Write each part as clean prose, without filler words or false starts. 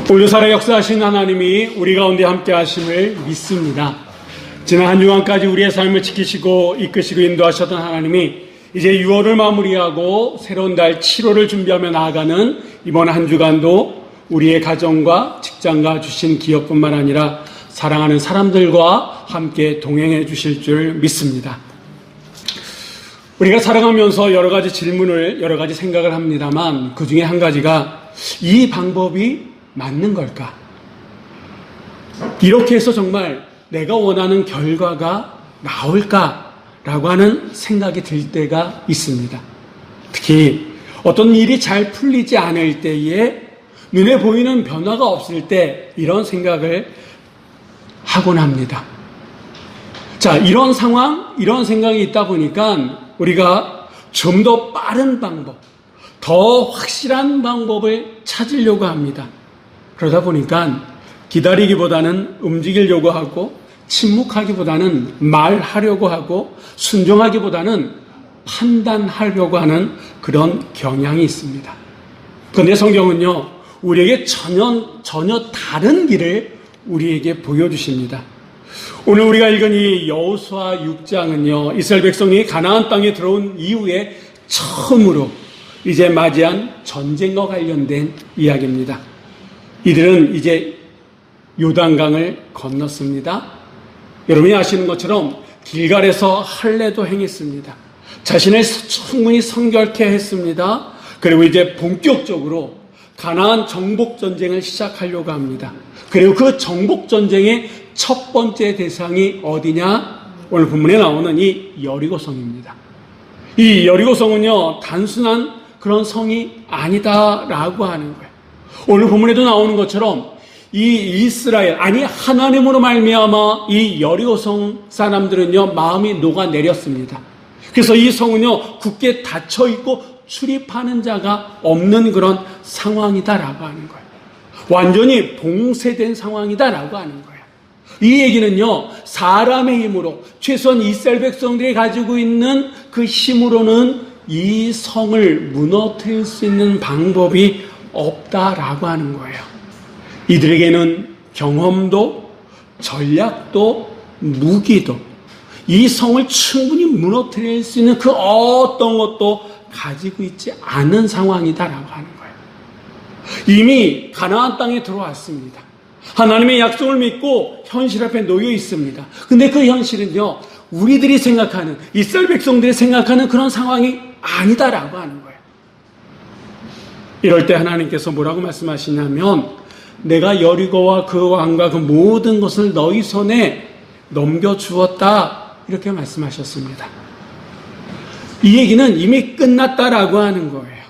오늘 살아 역사하신 하나님이 우리 가운데 함께 하심을 믿습니다. 지난 한 주간까지 우리의 삶을 지키시고 이끄시고 인도하셨던 하나님이 이제 6월을 마무리하고 새로운 달 7월을 준비하며 나아가는 이번 한 주간도 우리의 가정과 직장과 주신 기업뿐만 아니라 사랑하는 사람들과 함께 동행해 주실 줄 믿습니다. 우리가 살아가면서 여러 가지 질문을, 여러 가지 생각을 합니다만 그 중에 한 가지가 이 방법이 맞는 걸까? 이렇게 해서 정말 내가 원하는 결과가 나올까라고 하는 생각이 들 때가 있습니다. 특히 어떤 일이 잘 풀리지 않을 때에 눈에 보이는 변화가 없을 때 이런 생각을 하곤 합니다. 자, 이런 상황, 이런 생각이 있다 보니까 우리가 좀 더 빠른 방법, 더 확실한 방법을 찾으려고 합니다. 그러다 보니까 기다리기보다는 움직이려고 하고 침묵하기보다는 말하려고 하고 순종하기보다는 판단하려고 하는 그런 경향이 있습니다. 그런데 성경은요, 우리에게 전혀 다른 길을 우리에게 보여주십니다. 오늘 우리가 읽은 이 여호수아 6장은요, 이스라엘 백성이 가나안 땅에 들어온 이후에 처음으로 이제 맞이한 전쟁과 관련된 이야기입니다. 이들은 이제 요단강을 건넜습니다. 여러분이 아시는 것처럼 길갈에서 할례도 행했습니다. 자신을 충분히 성결케 했습니다. 그리고 이제 본격적으로 가나안 정복 전쟁을 시작하려고 합니다. 그리고 그 정복 전쟁의 첫 번째 대상이 어디냐? 오늘 본문에 나오는 이 여리고성입니다. 이 여리고성은요, 단순한 그런 성이 아니다라고 하는 거예요. 오늘 본문에도 나오는 것처럼 이 이스라엘, 아니 하나님으로 말미암아 이 여리고성 사람들은요, 마음이 녹아내렸습니다. 그래서 이 성은요, 굳게 닫혀있고 출입하는 자가 없는 그런 상황이다라고 하는 거예요. 완전히 봉쇄된 상황이다라고 하는 거예요. 이 얘기는요, 사람의 힘으로, 최소한 이스라엘 백성들이 가지고 있는 그 힘으로는 이 성을 무너뜨릴 수 있는 방법이 없다라고 하는 거예요. 이들에게는 경험도, 전략도, 무기도, 이 성을 충분히 무너뜨릴 수 있는 그 어떤 것도 가지고 있지 않은 상황이다라고 하는 거예요. 이미 가나안 땅에 들어왔습니다. 하나님의 약속을 믿고 현실 앞에 놓여 있습니다. 근데 그 현실은요, 우리들이 생각하는, 이스라엘 백성들이 생각하는 그런 상황이 아니다라고 하는 거예요. 이럴 때 하나님께서 뭐라고 말씀하시냐면, 내가 여리고와 그 왕과 그 모든 것을 너희 손에 넘겨주었다, 이렇게 말씀하셨습니다. 이 얘기는 이미 끝났다라고 하는 거예요.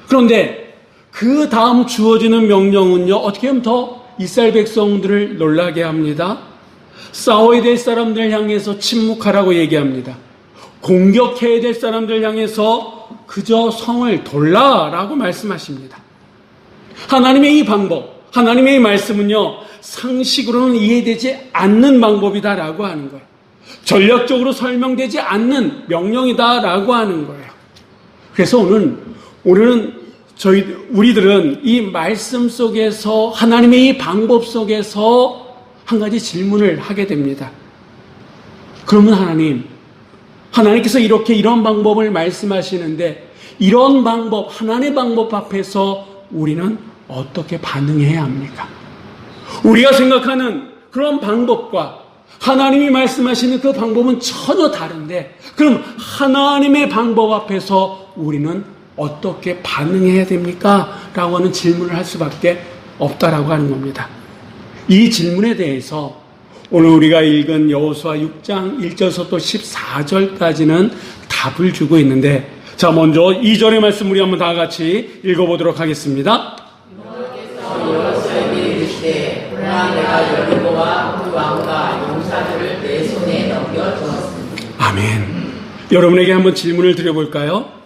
그런데 그 다음 주어지는 명령은요, 어떻게 하면 더 이스라엘 백성들을 놀라게 합니다. 싸워야 될 사람들 향해서 침묵하라고 얘기합니다. 공격해야 될 사람들 향해서 그저 성을 돌라라고 말씀하십니다. 하나님의 이 방법, 하나님의 이 말씀은요, 상식으로는 이해되지 않는 방법이다라고 하는 거예요. 전략적으로 설명되지 않는 명령이다라고 하는 거예요. 그래서 오늘은 우리들은 이 말씀 속에서, 하나님의 이 방법 속에서 한 가지 질문을 하게 됩니다. 그러면 하나님께서 이런 방법을 말씀하시는데, 이런 방법, 하나님의 방법 앞에서 우리는 어떻게 반응해야 합니까? 우리가 생각하는 그런 방법과 하나님이 말씀하시는 그 방법은 전혀 다른데, 그럼 하나님의 방법 앞에서 우리는 어떻게 반응해야 됩니까? 라고 하는 질문을 할 수밖에 없다라고 하는 겁니다. 이 질문에 대해서 오늘 우리가 읽은 여호수아 6장 1절에서 또 14절까지는 답을 주고 있는데, 자, 먼저 2절의 말씀 우리 한번 다 같이 읽어보도록 하겠습니다. 여호와께서 여호수아에게 이르시되 그러나 내가 여리고와 그 왕과 용사들을 내 손에 넘겨주었습니다. 아멘. 여러분에게 한번 질문을 드려볼까요?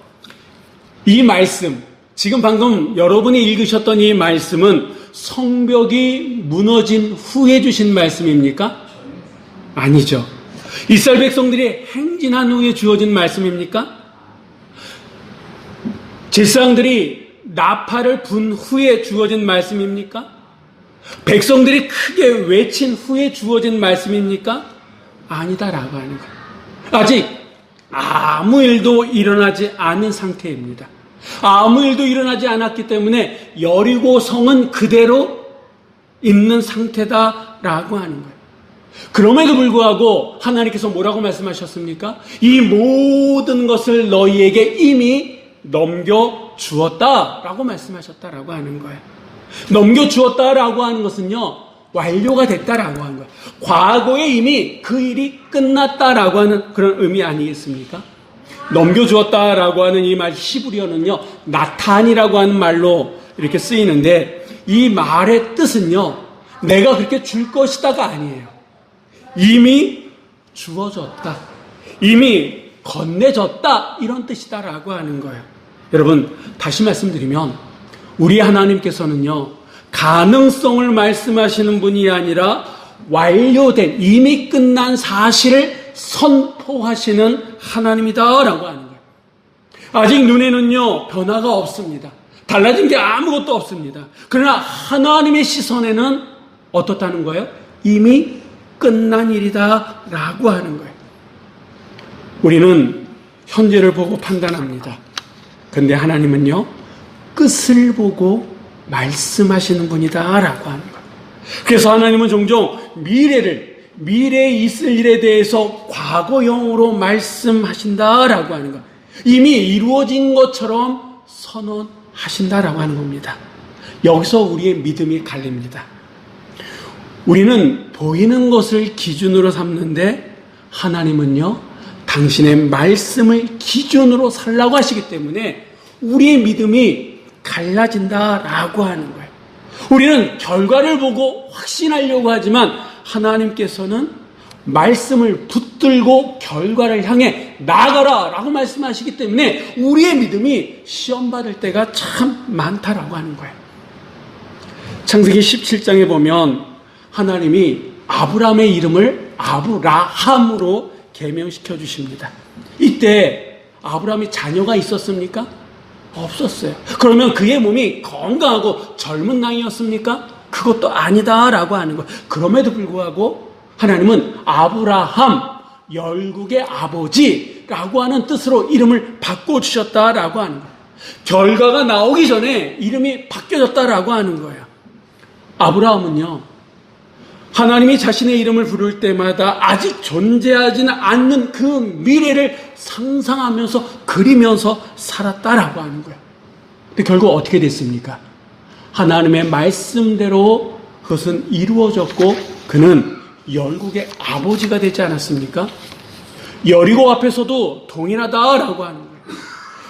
이 말씀, 지금 방금 여러분이 읽으셨던 이 말씀은 성벽이 무너진 후에 주신 말씀입니까? 아니죠. 이스라엘 백성들이 행진한 후에 주어진 말씀입니까? 제사장들이 나팔을 분 후에 주어진 말씀입니까? 백성들이 크게 외친 후에 주어진 말씀입니까? 아니다라고 하는 거예요. 아직 아무 일도 일어나지 않은 상태입니다. 아무 일도 일어나지 않았기 때문에 여리고 성은 그대로 있는 상태다라고 하는 거예요. 그럼에도 불구하고 하나님께서 뭐라고 말씀하셨습니까? 이 모든 것을 너희에게 이미 넘겨주었다라고 말씀하셨다라고 하는 거예요. 넘겨주었다라고 하는 것은요, 완료가 됐다라고 하는 거예요. 과거에 이미 그 일이 끝났다라고 하는 그런 의미 아니겠습니까? 넘겨주었다라고 하는 이 말 히브리어는요, 나탄이라고 하는 말로 이렇게 쓰이는데, 이 말의 뜻은요, 내가 그렇게 줄 것이다가 아니에요. 이미 주어졌다, 이미 건네졌다, 이런 뜻이다라고 하는 거예요. 여러분, 다시 말씀드리면 우리 하나님께서는요, 가능성을 말씀하시는 분이 아니라 완료된, 이미 끝난 사실을 선포하시는 하나님이다라고 하는 거예요. 아직 눈에는요, 변화가 없습니다. 달라진 게 아무것도 없습니다. 그러나 하나님의 시선에는 어떻다는 거예요? 이미 끝난 일이다라고 하는 거예요. 우리는 현재를 보고 판단합니다. 근데 하나님은요, 끝을 보고 말씀하시는 분이다라고 하는 거예요. 그래서 하나님은 종종 미래에 있을 일에 대해서 과거형으로 말씀하신다라고 하는 거예요. 이미 이루어진 것처럼 선언하신다라고 하는 겁니다. 여기서 우리의 믿음이 갈립니다. 우리는 보이는 것을 기준으로 삼는데 하나님은요, 당신의 말씀을 기준으로 살라고 하시기 때문에 우리의 믿음이 갈라진다라고 하는 거예요. 우리는 결과를 보고 확신하려고 하지만 하나님께서는 말씀을 붙들고 결과를 향해 나아가라 라고 말씀하시기 때문에 우리의 믿음이 시험받을 때가 참 많다라고 하는 거예요. 창세기 17장에 보면 하나님이 아브라함의 이름을 아브라함으로 개명시켜 주십니다. 이때 아브라함이 자녀가 있었습니까? 없었어요. 그러면 그의 몸이 건강하고 젊은 나이였습니까? 그것도 아니다라고 하는 거예요. 그럼에도 불구하고 하나님은 아브라함, 열국의 아버지라고 하는 뜻으로 이름을 바꿔주셨다라고 하는 거예요. 결과가 나오기 전에 이름이 바뀌어졌다라고 하는 거예요. 아브라함은요, 하나님이 자신의 이름을 부를 때마다 아직 존재하지는 않는 그 미래를 상상하면서 그리면서 살았다라고 하는 거예요. 근데 결국 어떻게 됐습니까? 하나님의 말씀대로 그것은 이루어졌고 그는 열국의 아버지가 되지 않았습니까? 여리고 앞에서도 동일하다라고 하는 거예요.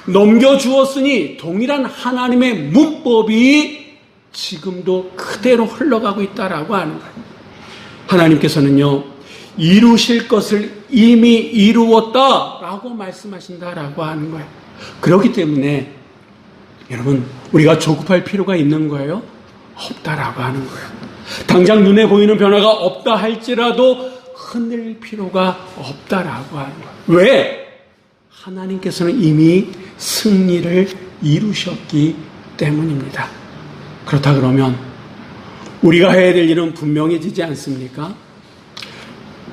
넘겨주었으니 동일한 하나님의 문법이 지금도 그대로 흘러가고 있다라고 하는 거예요. 하나님께서는요, 이루실 것을 이미 이루었다라고 말씀하신다라고 하는 거예요. 그렇기 때문에 여러분, 우리가 조급할 필요가 있는 거예요? 없다라고 하는 거예요. 당장 눈에 보이는 변화가 없다 할지라도 흔들 필요가 없다라고 하는 거예요. 왜? 하나님께서는 이미 승리를 이루셨기 때문입니다. 그렇다 그러면 우리가 해야 될 일은 분명해지지 않습니까?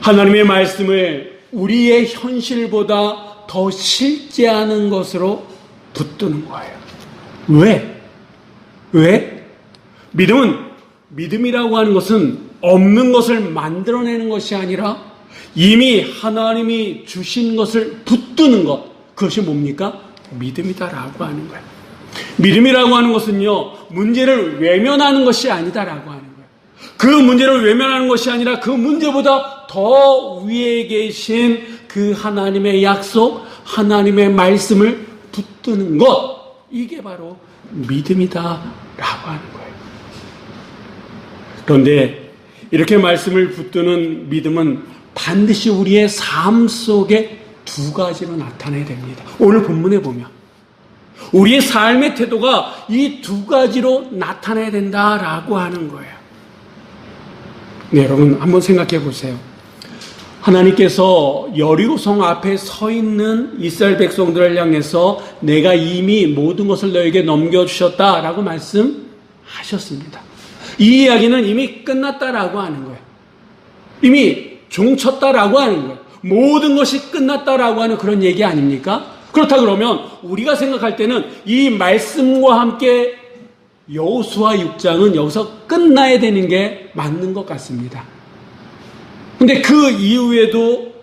하나님의 말씀을 우리의 현실보다 더 실제하는 것으로 붙드는 거예요. 왜? 믿음이라고 하는 것은 없는 것을 만들어내는 것이 아니라 이미 하나님이 주신 것을 붙드는 것, 그것이 뭡니까? 믿음이다라고 하는 거예요. 믿음이라고 하는 것은요, 문제를 외면하는 것이 아니다라고 하는 거예요. 그 문제를 외면하는 것이 아니라 그 문제보다 더 위에 계신 그 하나님의 약속, 하나님의 말씀을 붙드는 것, 이게 바로 믿음이다라고 하는 거예요. 그런데 이렇게 말씀을 붙드는 믿음은 반드시 우리의 삶 속에 두 가지로 나타나야 됩니다. 오늘 본문에 보면 우리의 삶의 태도가 이 두 가지로 나타나야 된다라고 하는 거예요. 네, 여러분 한번 생각해 보세요. 하나님께서 여리고성 앞에 서 있는 이스라엘 백성들을 향해서 내가 이미 모든 것을 너에게 넘겨주셨다라고 말씀하셨습니다. 이 이야기는 이미 끝났다라고 하는 거예요. 이미 종쳤다라고 하는 거예요. 모든 것이 끝났다라고 하는 그런 얘기 아닙니까? 그렇다 그러면 우리가 생각할 때는 이 말씀과 함께 여호수아 6장은 여기서 끝나야 되는 게 맞는 것 같습니다. 근데 그 이후에도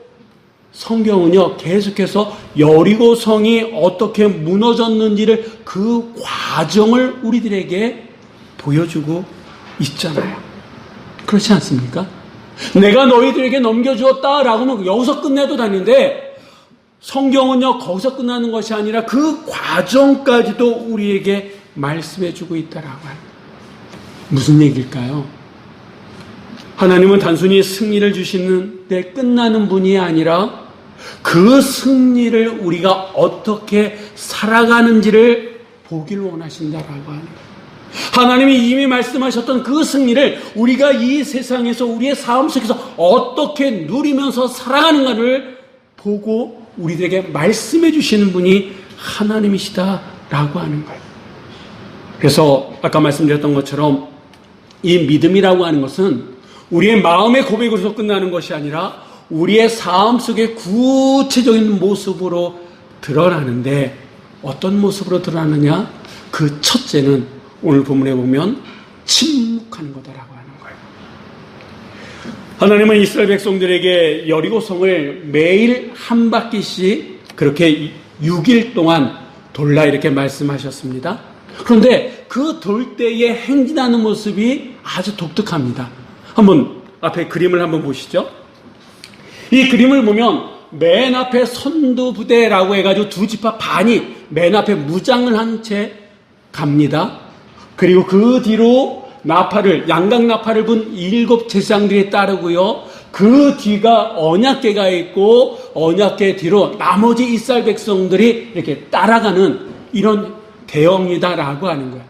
성경은요, 계속해서 여리고 성이 어떻게 무너졌는지를 그 과정을 우리들에게 보여주고 있잖아요. 그렇지 않습니까? 내가 너희들에게 넘겨주었다라고 하면 여기서 끝내도 되는데 성경은요, 거기서 끝나는 것이 아니라 그 과정까지도 우리에게 말씀해주고 있다라고 합니다. 무슨 얘기일까요? 하나님은 단순히 승리를 주시는데 끝나는 분이 아니라 그 승리를 우리가 어떻게 살아가는지를 보기를 원하신다라고 하는 거예요. 하나님이 이미 말씀하셨던 그 승리를 우리가 이 세상에서 우리의 삶 속에서 어떻게 누리면서 살아가는가를 보고 우리들에게 말씀해 주시는 분이 하나님이시다라고 하는 거예요. 그래서 아까 말씀드렸던 것처럼 이 믿음이라고 하는 것은 우리의 마음의 고백으로서 끝나는 것이 아니라 우리의 삶 속의 구체적인 모습으로 드러나는데 어떤 모습으로 드러나느냐? 그 첫째는 오늘 본문에 보면 침묵하는 거다라고 하는 거예요. 하나님은 이스라엘 백성들에게 여리고성을 매일 한 바퀴씩 그렇게 6일 동안 돌라 이렇게 말씀하셨습니다. 그런데 그 돌 때에 행진하는 모습이 아주 독특합니다. 한번 앞에 그림을 한번 보시죠. 이 그림을 보면 맨 앞에 선두부대라고 해가지고 두 지파 반이 맨 앞에 무장을 한 채 갑니다. 그리고 그 뒤로 나팔을, 양각 나팔을 분 7 제사장들이 따르고요. 그 뒤가 언약궤가 있고 언약궤 뒤로 나머지 이스라엘 백성들이 이렇게 따라가는 이런 대형이다라고 하는 거예요.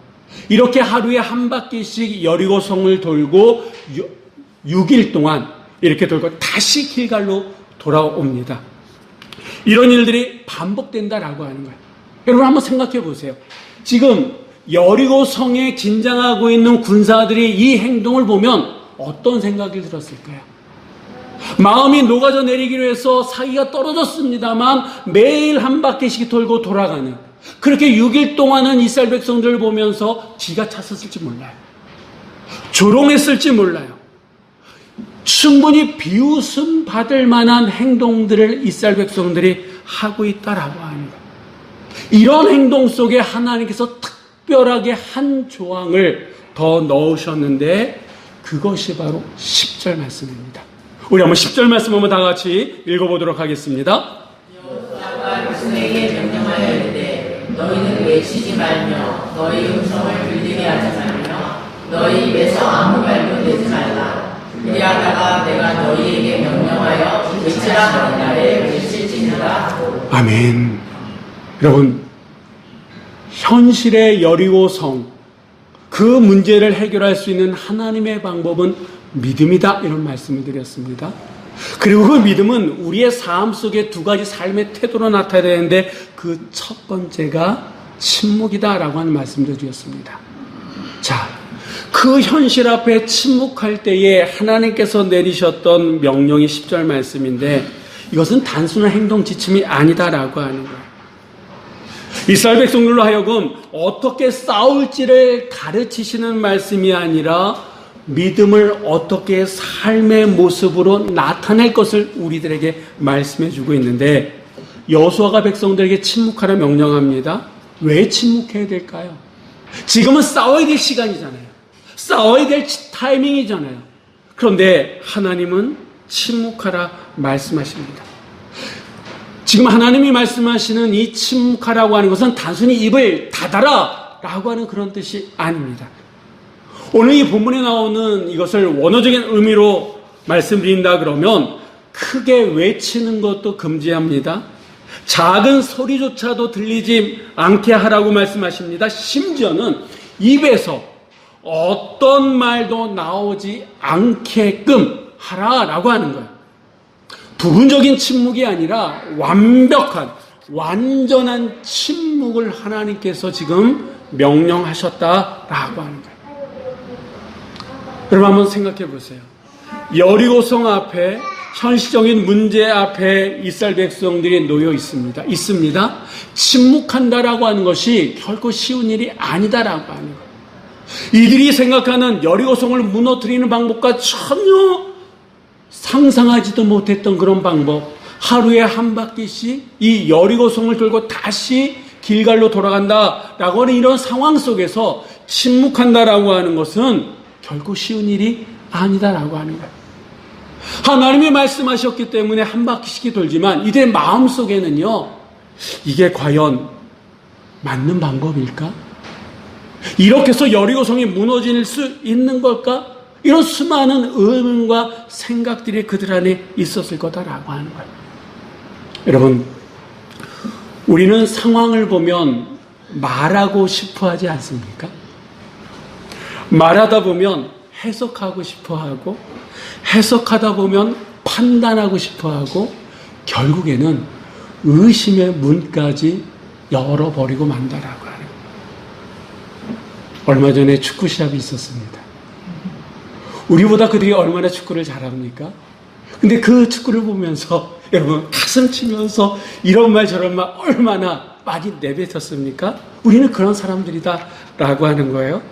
이렇게 하루에 한 바퀴씩 여리고성을 돌고 6일 동안 이렇게 돌고 다시 길갈로 돌아옵니다. 이런 일들이 반복된다라고 하는 거예요. 여러분 한번 생각해 보세요. 지금 여리고성에 긴장하고 있는 군사들이 이 행동을 보면 어떤 생각이 들었을까요? 마음이 녹아져 내리기로 해서 사기가 떨어졌습니다만 매일 한 바퀴씩 돌고 돌아가는, 그렇게 6일 동안은 이스라엘 백성들을 보면서 기가 찼었을지 몰라요. 조롱했을지 몰라요. 충분히 비웃음 받을 만한 행동들을 이스라엘 백성들이 하고 있다라고 하는 거예요. 이런 행동 속에 하나님께서 특별하게 한 조항을 더 넣으셨는데 그것이 바로 10절 말씀입니다. 우리 한번 10절 말씀 한번 다 같이 읽어보도록 하겠습니다. 여호수아가 백성에게 명령하여 이르되 너희는 외치지 말며 너희 음성을 들리게 하지 말며 너희 입에서 아무 말도 내지 말라. 그리하다가 내가 너희에게 명령하여 외치라 하는 날에 외칠지니라 하고. 아멘. 여러분, 현실의 여리고성, 그 문제를 해결할 수 있는 하나님의 방법은 믿음이다, 이런 말씀을 드렸습니다. 그리고 그 믿음은 우리의 삶 속에 두 가지 삶의 태도로 나타나야 되는데 그 첫 번째가 침묵이다라고 하는 말씀을 드렸습니다. 자, 그 현실 앞에 침묵할 때에 하나님께서 내리셨던 명령이 10절 말씀인데 이것은 단순한 행동 지침이 아니다라고 하는 거예요. 이스라엘 백성들로 하여금 어떻게 싸울지를 가르치시는 말씀이 아니라 믿음을 어떻게 삶의 모습으로 나타낼 것을 우리들에게 말씀해 주고 있는데 여호수아가 백성들에게 침묵하라 명령합니다. 왜 침묵해야 될까요? 지금은 싸워야 될 시간이잖아요. 싸워야 될 타이밍이잖아요. 그런데 하나님은 침묵하라 말씀하십니다. 지금 하나님이 말씀하시는 이 침묵하라고 하는 것은 단순히 입을 닫아라 라고 하는 그런 뜻이 아닙니다. 오늘 이 본문에 나오는 이것을 원어적인 의미로 말씀드린다 그러면 크게 외치는 것도 금지합니다. 작은 소리조차도 들리지 않게 하라고 말씀하십니다. 심지어는 입에서 어떤 말도 나오지 않게끔 하라라고 하는 거예요. 부분적인 침묵이 아니라 완벽한, 완전한 침묵을 하나님께서 지금 명령하셨다라고 하는 거예요. 여러분 한번 생각해 보세요. 여리고성 앞에 현실적인 문제 앞에 이스라엘 백성들이 놓여 있습니다. 침묵한다라고 하는 것이 결코 쉬운 일이 아니다라고 하는 거예요. 이들이 생각하는 여리고성을 무너뜨리는 방법과 전혀 상상하지도 못했던 그런 방법, 하루에 한 바퀴씩 이 여리고성을 돌고 다시 길갈로 돌아간다라고 하는 이런 상황 속에서 침묵한다라고 하는 것은 결코 쉬운 일이 아니다라고 하는 거예요. 하나님이 말씀하셨기 때문에 한 바퀴씩 돌지만 이들 마음속에는요, 이게 과연 맞는 방법일까? 이렇게 해서 여리고성이 무너질 수 있는 걸까? 이런 수많은 의문과 생각들이 그들 안에 있었을 거다라고 하는 거예요. 여러분, 우리는 상황을 보면 말하고 싶어 하지 않습니까? 말하다 보면 해석하고 싶어 하고, 해석하다 보면 판단하고 싶어 하고, 결국에는 의심의 문까지 열어버리고 만다라고 하는 거예요. 얼마 전에 축구 시합이 있었습니다. 우리보다 그들이 얼마나 축구를 잘합니까? 근데 그 축구를 보면서 여러분 가슴 치면서 이런 말 저런 말 얼마나 많이 내뱉었습니까? 우리는 그런 사람들이다 라고 하는 거예요.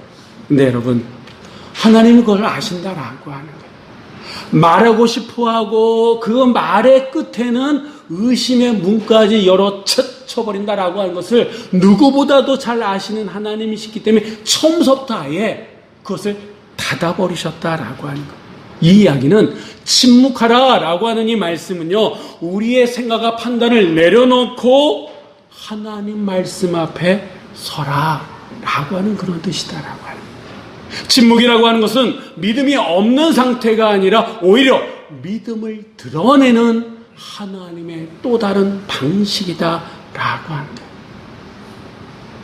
근데 여러분, 하나님은 그걸 아신다라고 하는 거예요. 말하고 싶어하고 그 말의 끝에는 의심의 문까지 열어 쳐버린다라고 하는 것을 누구보다도 잘 아시는 하나님이시기 때문에 처음부터 아예 그것을 닫아버리셨다라고 하는 거예요. 이 이야기는 침묵하라라고 하는 이 말씀은요, 우리의 생각과 판단을 내려놓고 하나님 말씀 앞에 서라라고 하는 그런 뜻이다라고 하는 거예요. 침묵이라고 하는 것은 믿음이 없는 상태가 아니라 오히려 믿음을 드러내는 하나님의 또 다른 방식이다라고 하는 거예요.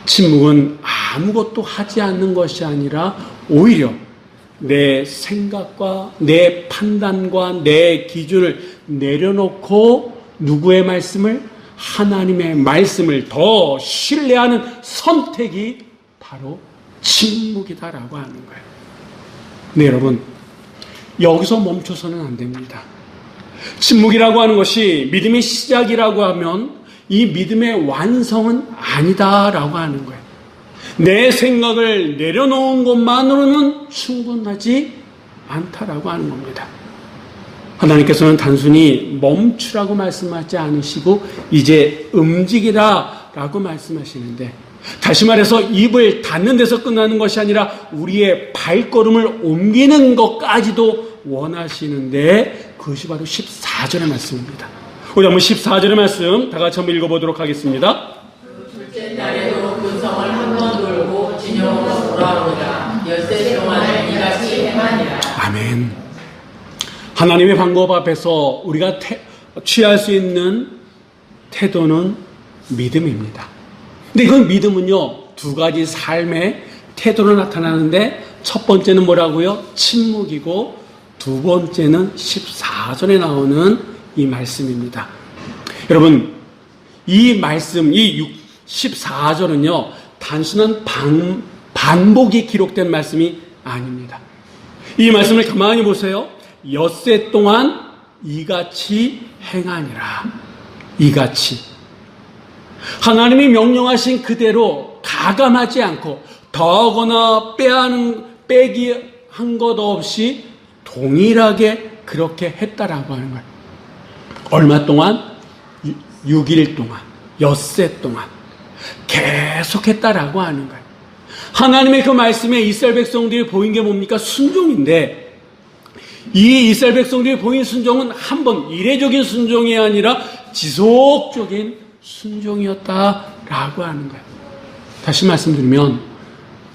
침묵은 아무것도 하지 않는 것이 아니라 오히려 내 생각과 내 판단과 내 기준을 내려놓고 누구의 말씀을? 하나님의 말씀을 더 신뢰하는 선택이 바로 침묵이다라고 하는 거예요. 네, 여러분, 여기서 멈춰서는 안 됩니다. 침묵이라고 하는 것이 믿음의 시작이라고 하면 이 믿음의 완성은 아니다라고 하는 거예요. 내 생각을 내려놓은 것만으로는 충분하지 않다라고 하는 겁니다. 하나님께서는 단순히 멈추라고 말씀하지 않으시고 이제 움직이라라고 말씀하시는데, 다시 말해서 입을 닫는 데서 끝나는 것이 아니라 우리의 발걸음을 옮기는 것까지도 원하시는데, 그것이 바로 14절의 말씀입니다. 우리 한번 14절의 말씀 다 같이 한번 읽어보도록 하겠습니다. 둘째 날에도 그 성을 한 번 돌고 진영으로 돌아오리라. 엿새 동안을 이같이 행하니라. 아멘. 하나님의 방법 앞에서 우리가 취할 수 있는 태도는 믿음입니다. 근데 그 믿음은요, 두 가지 삶의 태도로 나타나는데, 첫 번째는 뭐라고요? 침묵이고, 두 번째는 14절에 나오는 이 말씀입니다. 여러분, 이 말씀, 이 14절은요, 단순한 반복이 기록된 말씀이 아닙니다. 이 말씀을 가만히 보세요. 엿새 동안 이같이 행하니라. 이같이. 하나님이 명령하신 그대로 가감하지 않고 더하거나 빼기 한 것 없이 동일하게 그렇게 했다라고 하는 거예요. 얼마 동안? 6일 동안, 엿새 동안 계속 했다라고 하는 거예요. 하나님의 그 말씀에 이스라엘 백성들이 보인 게 뭡니까? 순종인데, 이 이스라엘 백성들이 보인 순종은 한 번 이례적인 순종이 아니라 지속적인 순종이었다라고 하는 거예요. 다시 말씀드리면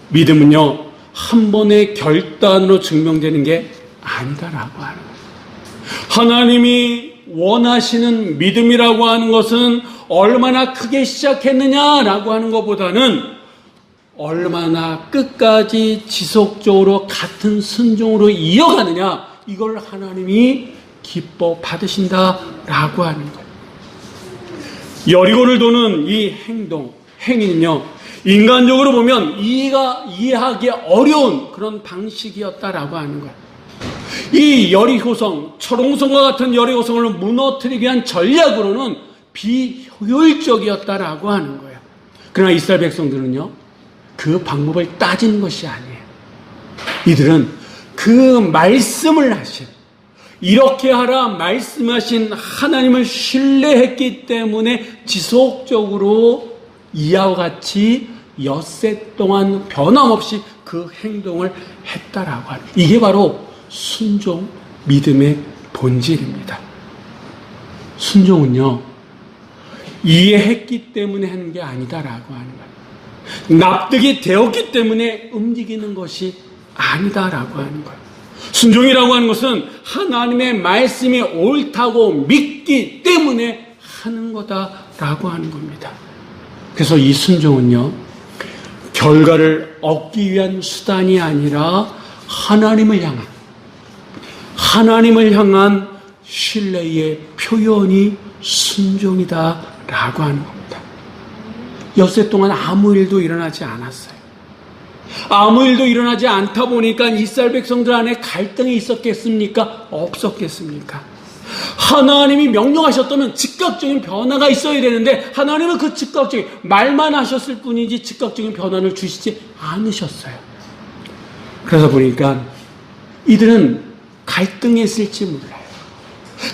믿음은요, 한 번의 결단으로 증명되는 게 아니다라고 하는 거예요. 하나님이 원하시는 믿음이라고 하는 것은 얼마나 크게 시작했느냐라고 하는 것보다는 얼마나 끝까지 지속적으로 같은 순종으로 이어가느냐, 이걸 하나님이 기뻐 받으신다라고 하는 거예요. 여리고를 도는 이 행위는요, 인간적으로 보면 이해하기 어려운 그런 방식이었다라고 하는 거예요. 이 여리고성, 철옹성과 같은 여리고성을 무너뜨리기 위한 전략으로는 비효율적이었다라고 하는 거예요. 그러나 이스라엘 백성들은요, 그 방법을 따지는 것이 아니에요. 이들은 그 말씀을 하신, 이렇게 하라 말씀하신 하나님을 신뢰했기 때문에 지속적으로 이와 같이 엿새 동안 변함없이 그 행동을 했다라고 하는, 이게 바로 순종, 믿음의 본질입니다. 순종은요, 이해했기 때문에 하는 게 아니다라고 하는 거예요. 납득이 되었기 때문에 움직이는 것이 아니다라고 하는 거예요. 순종이라고 하는 것은 하나님의 말씀이 옳다고 믿기 때문에 하는 거다라고 하는 겁니다. 그래서 이 순종은요, 결과를 얻기 위한 수단이 아니라 하나님을 향한 신뢰의 표현이 순종이다라고 하는 겁니다. 엿새 동안 아무 일도 일어나지 않았어요. 아무 일도 일어나지 않다 보니까 이스라엘 백성들 안에 갈등이 있었겠습니까? 없었겠습니까? 하나님이 명령하셨다면 즉각적인 변화가 있어야 되는데 하나님은 그 즉각적인 말만 하셨을 뿐이지 즉각적인 변화를 주시지 않으셨어요. 그래서 보니까 이들은 갈등했을지 몰라요.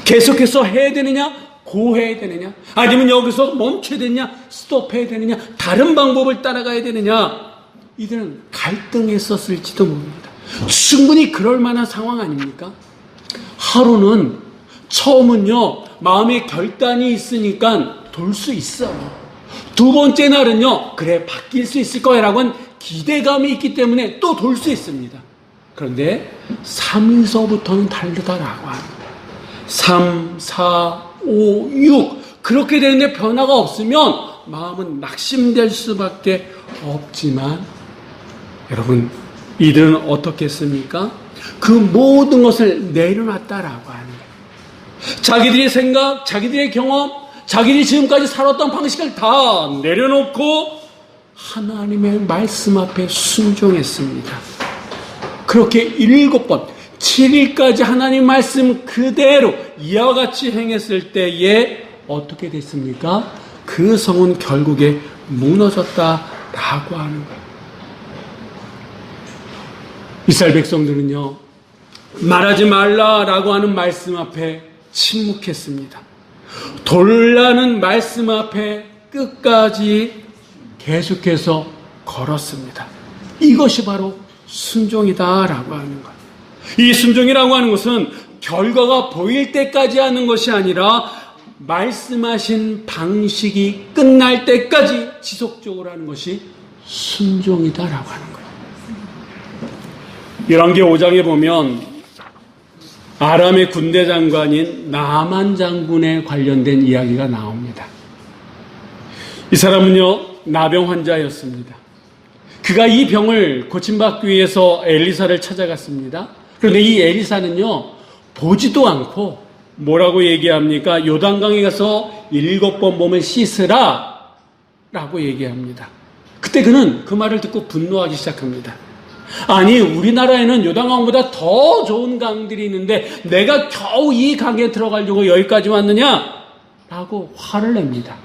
계속해서 해야 되느냐, 고해야 되느냐, 아니면 여기서 멈춰야 되느냐, 스톱해야 되느냐, 다른 방법을 따라가야 되느냐, 이들은 갈등했었을지도 모릅니다. 충분히 그럴 만한 상황 아닙니까? 하루는 처음은요, 마음의 결단이 있으니까 돌 수 있어. 두 번째 날은요, 그래 바뀔 수 있을 거야 라고 한 기대감이 있기 때문에 또 돌 수 있습니다. 그런데 3일서부터는 다르다라고 하는 거예요. 3, 4, 5, 6 그렇게 되는데 변화가 없으면 마음은 낙심될 수밖에 없지만, 여러분, 이들은 어떻게 했습니까? 그 모든 것을 내려놨다라고 하는 거예요. 자기들의 생각, 자기들의 경험, 자기들이 지금까지 살았던 방식을 다 내려놓고 하나님의 말씀 앞에 순종했습니다. 그렇게 7번, 7일까지 하나님 말씀 그대로 이와 같이 행했을 때에 어떻게 됐습니까? 그 성은 결국에 무너졌다라고 하는 거예요. 이스라엘 백성들은요, 말하지 말라라고 하는 말씀 앞에 침묵했습니다. 돌라는 말씀 앞에 끝까지 계속해서 걸었습니다. 이것이 바로 순종이다라고 하는 거예요. 이 순종이라고 하는 것은 결과가 보일 때까지 하는 것이 아니라 말씀하신 방식이 끝날 때까지 지속적으로 하는 것이 순종이다라고 하는 거예요. 열왕기 5장에 보면 아람의 군대 장관인 나만 장군에 관련된 이야기가 나옵니다. 이 사람은요, 나병 환자였습니다. 그가 이 병을 고침받기 위해서 엘리사를 찾아갔습니다. 그런데 이 엘리사는요, 보지도 않고 뭐라고 얘기합니까? 요단강에 가서 7번 몸을 씻으라 라고 얘기합니다. 그때 그는 그 말을 듣고 분노하기 시작합니다. 아니, 우리나라에는 요단강보다 더 좋은 강들이 있는데 내가 겨우 이 강에 들어가려고 여기까지 왔느냐? 라고 화를 냅니다.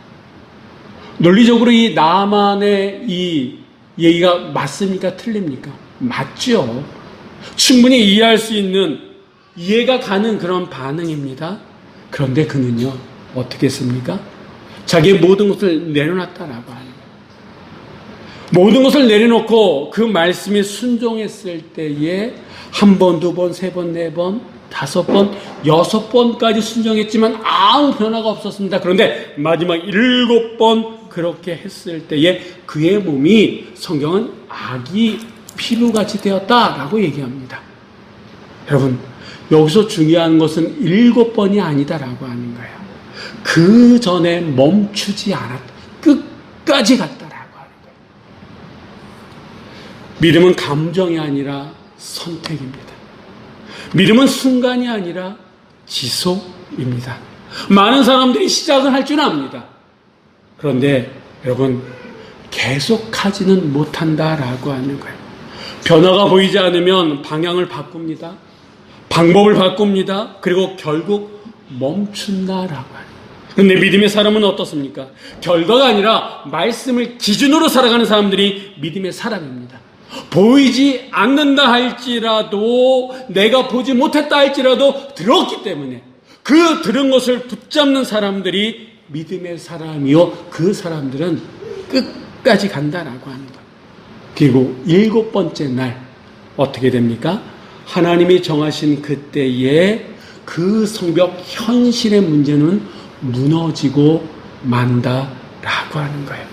논리적으로 이 나만의 이 얘기가 맞습니까? 틀립니까? 맞죠. 충분히 이해할 수 있는, 이해가 가는 그런 반응입니다. 그런데 그는요, 어떻게 했습니까? 자기의 모든 것을 내려놨다라고 하는 거예요. 모든 것을 내려놓고 그 말씀에 순종했을 때에 1번, 2번, 3번, 4번, 5번, 6번까지 순종했지만 아무 변화가 없었습니다. 그런데 마지막 7번 그렇게 했을 때에 그의 몸이, 성경은 아기 피부같이 되었다라고 얘기합니다. 여러분, 여기서 중요한 것은 7번이 아니다라고 하는 거예요. 그 전에 멈추지 않았다. 끝까지 갔다라고 하는 거예요. 믿음은 감정이 아니라 선택입니다. 믿음은 순간이 아니라 지속입니다. 많은 사람들이 시작을 할 줄 압니다. 그런데 여러분, 계속하지는 못한다라고 하는 거예요. 변화가 보이지 않으면 방향을 바꿉니다. 방법을 바꿉니다. 그리고 결국 멈춘다라고 하는. 그런데 믿음의 사람은 어떻습니까? 결과가 아니라 말씀을 기준으로 살아가는 사람들이 믿음의 사람입니다. 보이지 않는다 할지라도, 내가 보지 못했다 할지라도 들었기 때문에 그 들은 것을 붙잡는 사람들이 믿음의 사람이요, 그 사람들은 끝까지 간다라고 하는 거예요. 그리고 7번째 날 어떻게 됩니까? 하나님이 정하신 그때에 그 성벽 현실의 문제는 무너지고 만다라고 하는 거예요.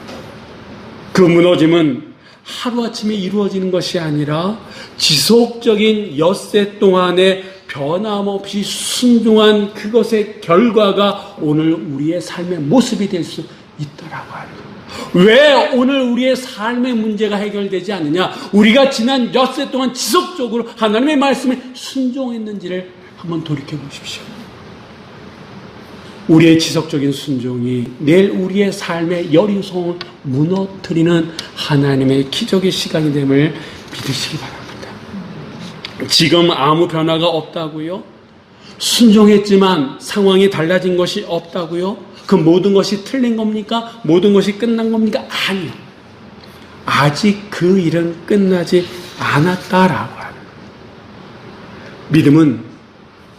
그 무너짐은 하루아침에 이루어지는 것이 아니라 지속적인 엿새 동안의 변함없이 순종한 그것의 결과가 오늘 우리의 삶의 모습이 될 수 있더라고 하는 거예요. 왜 오늘 우리의 삶의 문제가 해결되지 않느냐? 우리가 지난 엿새 동안 지속적으로 하나님의 말씀에 순종했는지를 한번 돌이켜 보십시오. 우리의 지속적인 순종이 내일 우리의 삶의 여리송을 무너뜨리는 하나님의 기적의 시간이 됨을 믿으시기 바랍니다. 지금 아무 변화가 없다고요? 순종했지만 상황이 달라진 것이 없다고요? 그 모든 것이 틀린 겁니까? 모든 것이 끝난 겁니까? 아니요. 아직 그 일은 끝나지 않았다라고 하는 거예요. 믿음은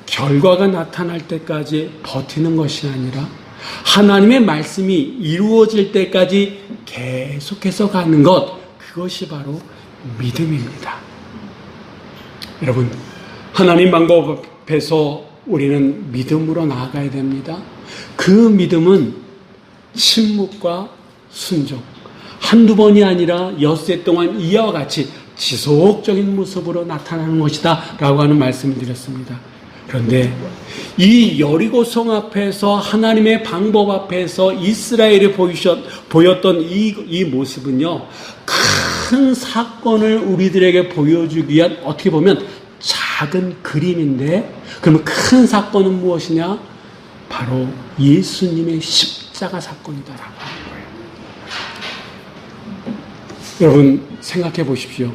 결과가 나타날 때까지 버티는 것이 아니라 하나님의 말씀이 이루어질 때까지 계속해서 가는 것, 그것이 바로 믿음입니다. 여러분, 하나님 방법 앞에서 우리는 믿음으로 나아가야 됩니다. 그 믿음은 침묵과 순종, 한두 번이 아니라 엿새 동안 이와 같이 지속적인 모습으로 나타나는 것이다 라고 하는 말씀을 드렸습니다. 그런데 이 여리고성 앞에서 하나님의 방법 앞에서 이스라엘이 보였던 이 모습은요, 큰 사건을 우리들에게 보여주기 위한 어떻게 보면 작은 그림인데, 그러면 큰 사건은 무엇이냐? 바로 예수님의 십자가 사건이다라고 하는 거예요. 여러분 생각해 보십시오.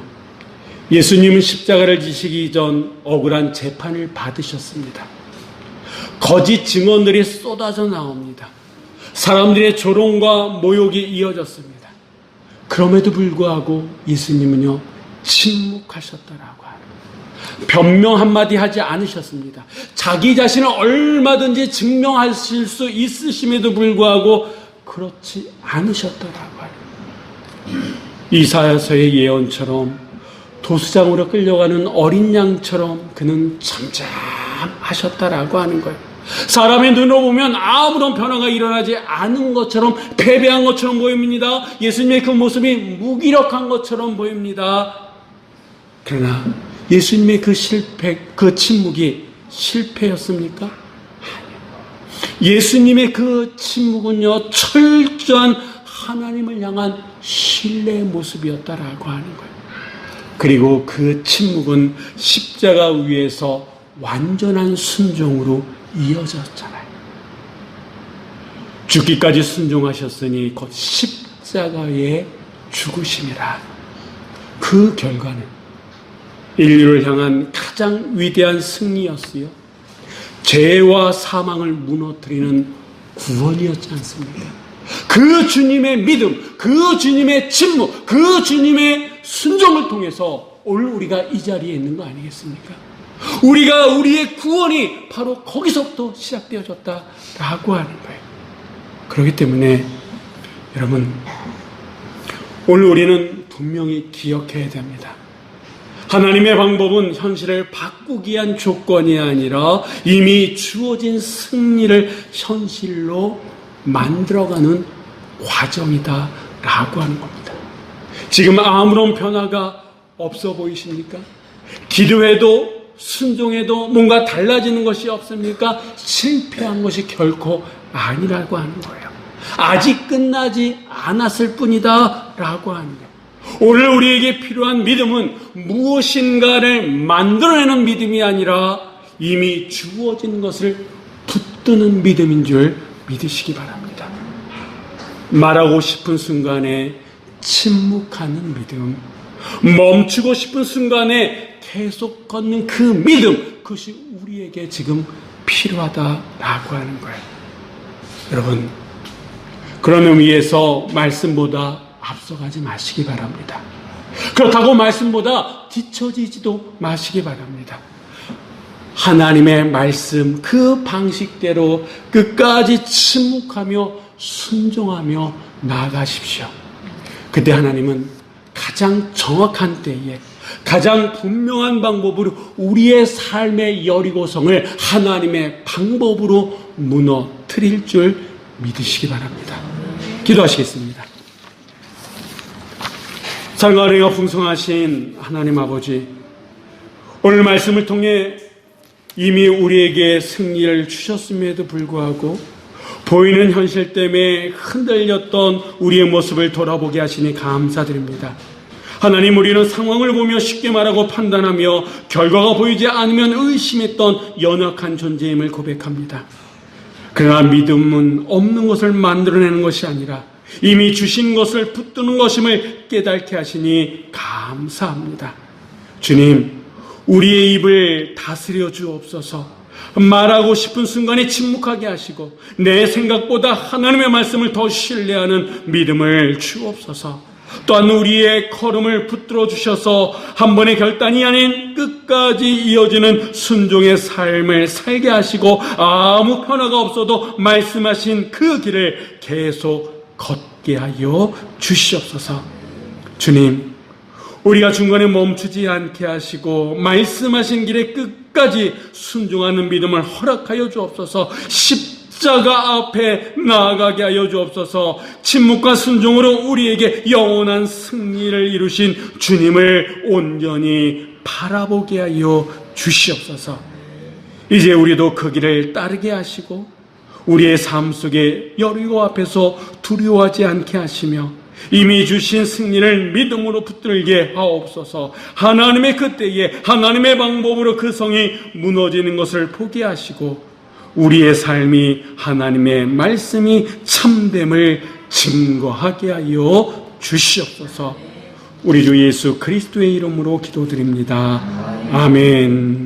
예수님은 십자가를 지시기 전 억울한 재판을 받으셨습니다. 거짓 증언들이 쏟아져 나옵니다. 사람들의 조롱과 모욕이 이어졌습니다. 그럼에도 불구하고 예수님은요, 침묵하셨다라고 하는, 변명 한마디 하지 않으셨습니다. 자기 자신을 얼마든지 증명하실 수 있으심에도 불구하고 그렇지 않으셨다라고 하는, 이사야서의 예언처럼 도수장으로 끌려가는 어린 양처럼 그는 잠잠하셨다라고 하는 거예요. 사람의 눈으로 보면 아무런 변화가 일어나지 않은 것처럼, 패배한 것처럼 보입니다. 예수님의 그 모습이 무기력한 것처럼 보입니다. 그러나 예수님의 그 침묵이 실패였습니까? 예수님의 그 침묵은요, 철저한 하나님을 향한 신뢰의 모습이었다라고 하는 거예요. 그리고 그 침묵은 십자가 위에서 완전한 순종으로 이어졌잖아요. 죽기까지 순종하셨으니 곧 십자가의 죽으심이라. 그 결과는 인류를 향한 가장 위대한 승리였어요. 죄와 사망을 무너뜨리는 구원이었지 않습니까? 그 주님의 믿음, 그 주님의 침묵, 그 주님의 순종을 통해서 오늘 우리가 이 자리에 있는 거 아니겠습니까? 우리의 구원이 바로 거기서부터 시작되어졌다라고 하는 거예요. 그렇기 때문에 여러분, 오늘 우리는 분명히 기억해야 됩니다. 하나님의 방법은 현실을 바꾸기 위한 조건이 아니라 이미 주어진 승리를 현실로 만들어가는 과정이다라고 하는 겁니다. 지금 아무런 변화가 없어 보이십니까? 기도해도 순종해도 뭔가 달라지는 것이 없습니까? 실패한 것이 결코 아니라고 하는 거예요. 아직 끝나지 않았을 뿐이다 라고 하는 거예요. 오늘 우리에게 필요한 믿음은 무엇인가를 만들어내는 믿음이 아니라 이미 주어진 것을 붙드는 믿음인 줄 믿으시기 바랍니다. 말하고 싶은 순간에 침묵하는 믿음, 멈추고 싶은 순간에 계속 걷는 그 믿음, 그것이 우리에게 지금 필요하다라고 하는 거예요. 여러분, 그런 의미에서 말씀보다 앞서가지 마시기 바랍니다. 그렇다고 말씀보다 뒤처지지도 마시기 바랍니다. 하나님의 말씀 그 방식대로 끝까지 침묵하며 순종하며 나아가십시오. 그때 하나님은 가장 정확한 때에 가장 분명한 방법으로 우리의 삶의 여리고성을 하나님의 방법으로 무너뜨릴 줄 믿으시기 바랍니다. 기도하시겠습니다. 사랑과 은혜가 풍성하신 하나님 아버지, 오늘 말씀을 통해 이미 우리에게 승리를 주셨음에도 불구하고 보이는 현실 때문에 흔들렸던 우리의 모습을 돌아보게 하시니 감사드립니다. 하나님, 우리는 상황을 보며 쉽게 말하고 판단하며 결과가 보이지 않으면 의심했던 연약한 존재임을 고백합니다. 그러나 믿음은 없는 것을 만들어내는 것이 아니라 이미 주신 것을 붙드는 것임을 깨닫게 하시니 감사합니다. 주님, 우리의 입을 다스려 주옵소서. 말하고 싶은 순간에 침묵하게 하시고 내 생각보다 하나님의 말씀을 더 신뢰하는 믿음을 주옵소서. 또한 우리의 걸음을 붙들어 주셔서 한 번의 결단이 아닌 끝까지 이어지는 순종의 삶을 살게 하시고 아무 변화가 없어도 말씀하신 그 길을 계속 걷게 하여 주시옵소서. 주님, 우리가 중간에 멈추지 않게 하시고 말씀하신 길에 끝까지 순종하는 믿음을 허락하여 주옵소서. 십자가 앞에 나아가게 하여 주옵소서. 침묵과 순종으로 우리에게 영원한 승리를 이루신 주님을 온전히 바라보게 하여 주시옵소서. 이제 우리도 그 길을 따르게 하시고 우리의 삶 속에 여리고 앞에서 두려워하지 않게 하시며 이미 주신 승리를 믿음으로 붙들게 하옵소서. 하나님의 그때에 하나님의 방법으로 그 성이 무너지는 것을 보게 하시고 우리의 삶이 하나님의 말씀이 참됨을 증거하게 하여 주시옵소서. 우리 주 예수 그리스도의 이름으로 기도드립니다. 아멘.